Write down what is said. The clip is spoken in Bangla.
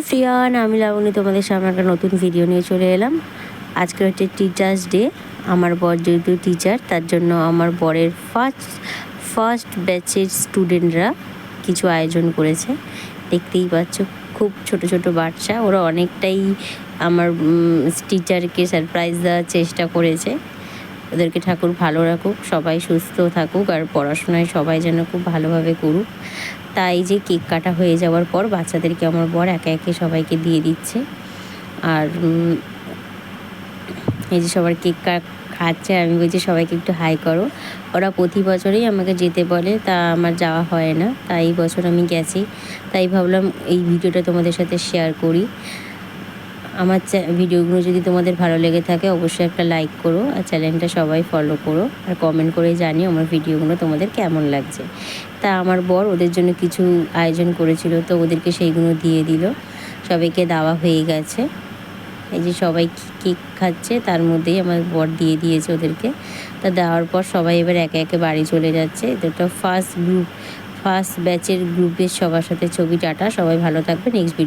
ফ্রিয়ান, আমি লাবণী তোমাদের সামনে একটা নতুন ভিডিও নিয়ে চলে এলাম। আজকে হচ্ছে টিচার্স ডে। আমার বর যেহেতু টিচার, তার জন্য আমার বরের ফার্স্ট ব্যাচের স্টুডেন্টরা কিছু আয়োজন করেছে। দেখতেই পাচ্ছ, খুব ছোট ছোট বাচ্চা, ওরা অনেকটাই আমার টিচারকে সারপ্রাইজ দেওয়ার চেষ্টা করেছে। ওদেরকে ঠাকুর ভালো রাখুক, সবাই সুস্থ থাকুক, আর পড়াশোনায় সবাই যেন খুব ভালোভাবে করুক। তাই যে কেক কাটা হয়ে যাওয়ার পর বাচ্চাদেরকে আমার বর একে একে সবাইকে দিয়ে দিচ্ছে। আর এই যে সবার কেক খাচ্ছে, আমি বলছি সবাইকে একটু হাই করো। ওরা প্রতি বছরেই আমাকে যেতে বলে, তা আমার যাওয়া হয় না, তাই এই বছর আমি গেছি। তাই ভাবলাম এই ভিডিওটা তোমাদের সাথে শেয়ার করি। আমার ভিডিওগুলো যদি তোমাদের ভালো লেগে থাকে অবশ্যই একটা লাইক করো, আর চ্যানেলটা সবাই ফলো করো, আর কমেন্ট করে জানিও আমার ভিডিওগুলো তোমাদের কেমন লাগছে। তা আমার বর ওদের জন্য কিছু আয়োজন করেছিল, তো ওদেরকে সেইগুলো দিয়ে দিল। সবাইকে দেওয়া হয়ে গেছে। এই যে সবাই কেক খাচ্ছে, তার মধ্যেই আমার বর দিয়ে দিয়েছে ওদেরকে। তা দেওয়ার পর সবাই এবার একে একে বাড়ি চলে যাচ্ছে। এটা ফার্স্ট ব্যাচের গ্রুপের সবার সাথে ছবি। টাটা, সবাই ভালো থাকবে। Next video.